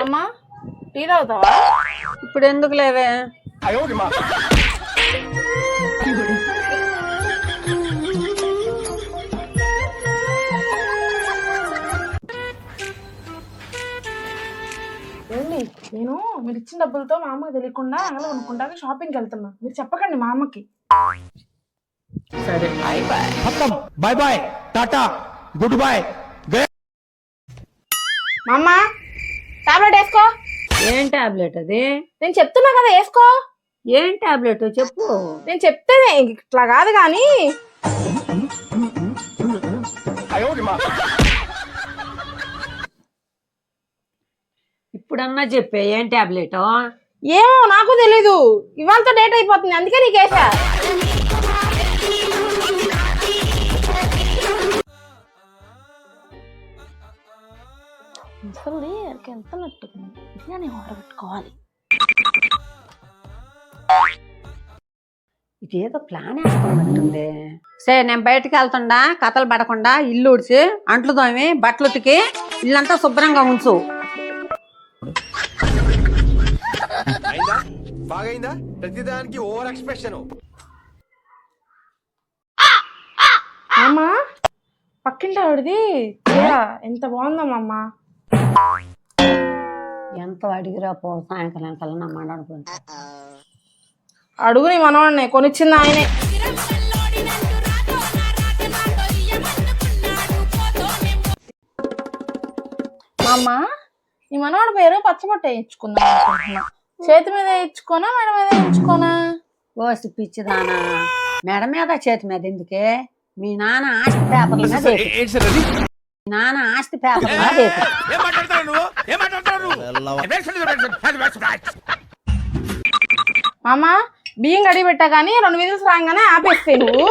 అమ్మా టీ తాగుతావా? ఇప్పుడు ఎందుకు లేవే? ఏండి నేను మీరు ఇచ్చిన డబ్బులతో మా అమ్మకి తెలియకుండా అంగలో కొనుక్కుంటాను షాపింగ్కి వెళ్తున్నా. మీరు చెప్పకండి మా అమ్మకి. సరే bye bye tata good boy. మా అమ్మ టాబ్లెట్ వేసుకో. ఏం టాబ్లెట్ అది? నేను చెప్తున్నా కదా వేసుకో. ఏం టాబ్లెట్ చెప్పు. నేను చెప్తే ఇట్లా కాదు కానీ ఇప్పుడన్నా చెప్పే ఏం టాబ్లెట్? ఏమో నాకు తెలీదు. ఇవాళతో డేట్ అయిపోతుంది అందుకే నీకు వేసా. ముసలి వెళ్తున్నట్టుంది. బిర్యానీ ఆర్డర్ పెట్టుకోవాలి. ఇదేదో ప్లాన్ వేసుకున్నట్టుంది. సరే నేను బయటకు వెళ్తుండా, కథలు పడకుండా ఇల్లు ఉడిచి అంట్లు తోమి బట్టలు ఉతికి ఇల్లంతా శుభ్రంగా ఉంచు. బాగైందా? ప్రతిదానికి ఓవర్ ఎక్స్ప్రెషన్. అమ్మ పక్కింటి ఆవిడది చీర ఎంత బాగుందమ్మా అమ్మ. ఎంత అడిగిరా పో, సాయంకాలం కల్లా నా మాట్లాడుకుంటా. అడుగు నీ మనవాడిని కొనిచ్చింది ఆయనే. మా అమ్మ నీ మనవాడి పేరు పచ్చబొట్ట వేయించుకుందాం అనుకుంటున్నా. చేతి మీద వేయించుకోనా మెడ మీద వేయించుకోనా? ఓసి పిచ్చిదానా, మెడ మీద చేతి మీద ఎందుకే? మీ నాన్న ఆస్తి పేపర్ల మీద వేపు. మీ నాన్న ఆస్తి పేపర్ మీద వేపు. మా అమ్మ బియ్యం గడి పెట్టా కానీ 2 విజిల్స్ రాగానే ఆపేస్తే నువ్వు.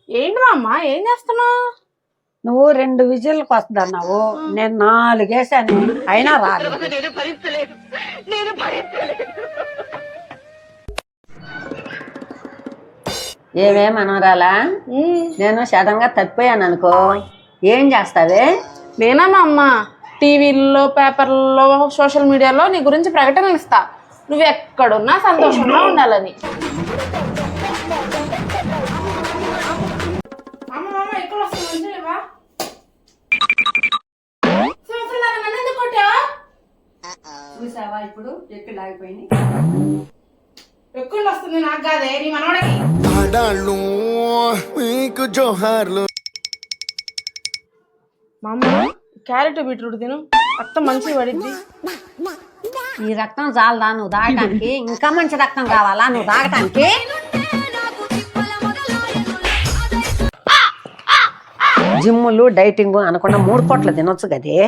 ఏంటి మా అమ్మ ఏం చేస్తున్నావు? నువ్వు 2 విజిల్కి వస్తుందన్నావు, నేను 4 వేసాను అయినా రాదు. ఏమేమనరాలా? నేను సడన్ గా తప్పిపోయాను అనుకో, ఏం చేస్తావే? నేనా మా అమ్మ టీవీల్లో పేపర్లలో సోషల్ మీడియాలో నీ గురించి ప్రకటనలు ఇస్తా. నువ్వు ఎక్కడున్నా సంతోషంగా ఉండాలని. చూసావా ఇప్పుడు ఎక్కి లాగిపోయింది. ఎక్కువ వస్తుంది నాకు కాదే నీ మనవడికి. మా అమ్మ క్యారెట్ బీట్రూట్ తిను, రక్తం మంచిగా పడిద్ది. ఈ రక్తం చాలదా నువ్వు తాగటానికి? ఇంకా మంచి రక్తం కావాలా నువ్వు తాగటానికి? జిమ్ములు డైటింగ్ అనకుండా 3 పూటలు తినొచ్చు కదే.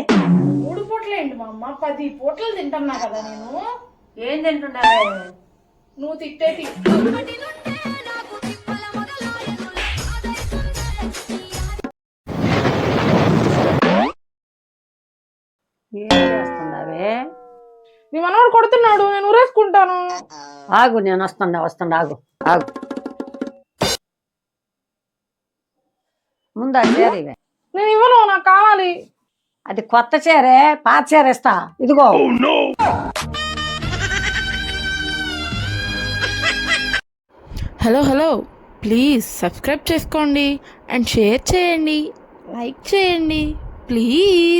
3 పూటలు ఏంటి మా అమ్మ, 10 పూటలు తింటున్నా కదా నేను. ఏం తింటున్నావే? నువ్వు తిట్టే తిట్టు. ఏం చేస్తున్నావే? నీ మనవాడు కొడుతున్నాడు, నేను ఊరేసుకుంటాను. ఆగు, నేను వస్తుండా ఆగు ఆగు. ముందు ఆ చీర ఇవే. నేను ఇవ్వను, నాకు కావాలి. అది కొత్త చీరే, పాత చీర ఇస్తా. ఇదిగో. హలో ప్లీజ్ సబ్స్క్రైబ్ చేసుకోండి అండ్ షేర్ చేయండి, లైక్ చేయండి ప్లీజ్.